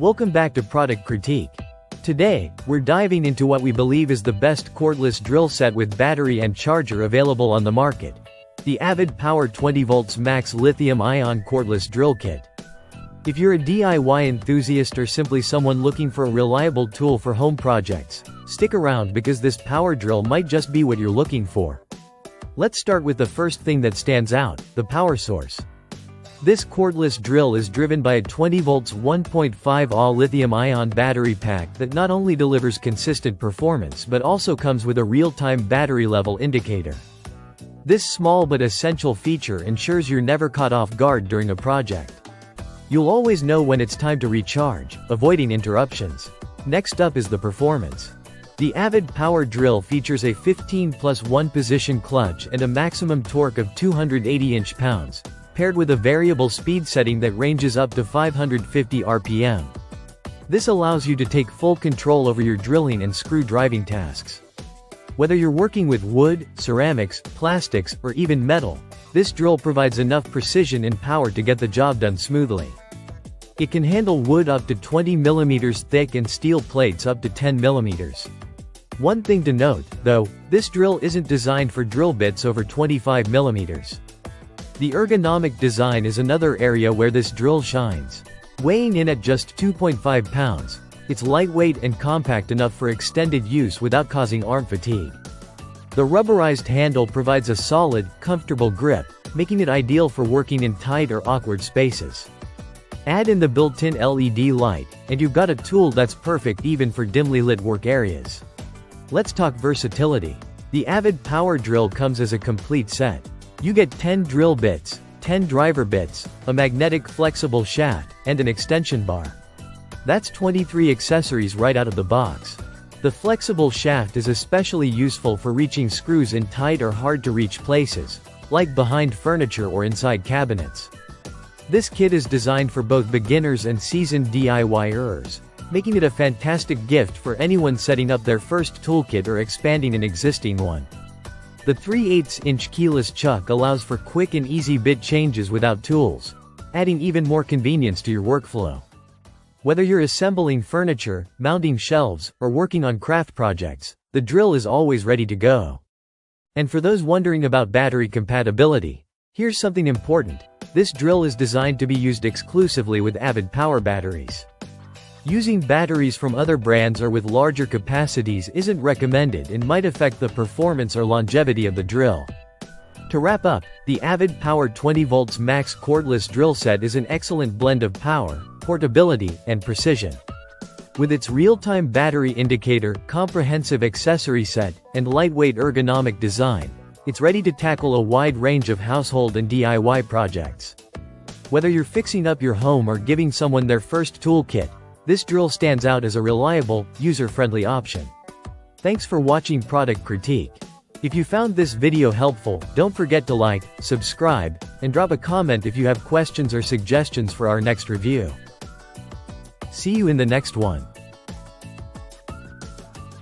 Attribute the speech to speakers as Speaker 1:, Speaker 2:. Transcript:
Speaker 1: Welcome back to Product Critique. Today, we're diving into what we believe is the best cordless drill set with battery and charger available on the market. The Avid Power 20V Max Lithium-ion Cordless Drill Kit. If you're a DIY enthusiast or simply someone looking for a reliable tool for home projects, stick around because this power drill might just be what you're looking for. Let's start with the first thing that stands out, the power source. This cordless drill is driven by a 20V 1.5 Ah lithium-ion battery pack that not only delivers consistent performance but also comes with a real-time battery level indicator. This small but essential feature ensures you're never caught off guard during a project. You'll always know when it's time to recharge, avoiding interruptions. Next up is the performance. The Avid Power Drill features a 15+1 position clutch and a maximum torque of 280 inch-pounds, paired with a variable speed setting that ranges up to 550 RPM. This allows you to take full control over your drilling and screw driving tasks. Whether you're working with wood, ceramics, plastics, or even metal, this drill provides enough precision and power to get the job done smoothly. It can handle wood up to 20 mm thick and steel plates up to 10 mm. One thing to note, though, this drill isn't designed for drill bits over 25 mm. The ergonomic design is another area where this drill shines. Weighing in at just 2.5 pounds, it's lightweight and compact enough for extended use without causing arm fatigue. The rubberized handle provides a solid, comfortable grip, making it ideal for working in tight or awkward spaces. Add in the built-in LED light, and you've got a tool that's perfect even for dimly lit work areas. Let's talk versatility. The Avid Power Drill comes as a complete set. You get 10 drill bits, 10 driver bits, a magnetic flexible shaft, and an extension bar. That's 23 accessories right out of the box. The flexible shaft is especially useful for reaching screws in tight or hard-to-reach places, like behind furniture or inside cabinets. This kit is designed for both beginners and seasoned DIYers, making it a fantastic gift for anyone setting up their first toolkit or expanding an existing one. The 3/8-inch keyless chuck allows for quick and easy bit changes without tools, adding even more convenience to your workflow. Whether you're assembling furniture, mounting shelves, or working on craft projects, the drill is always ready to go. And for those wondering about battery compatibility, here's something important. This drill is designed to be used exclusively with Avid power batteries. Using batteries from other brands or with larger capacities isn't recommended and might affect the performance or longevity of the drill. To wrap up, the Avid Power 20V Max Cordless Drill Set is an excellent blend of power, portability, and precision. With its real-time battery indicator, comprehensive accessory set, and lightweight ergonomic design, it's ready to tackle a wide range of household and DIY projects. Whether you're fixing up your home or giving someone their first toolkit, this drill stands out as a reliable, user-friendly option. Thanks for watching Product Critique. If you found this video helpful, don't forget to like, subscribe, and drop a comment if you have questions or suggestions for our next review. See you in the next one.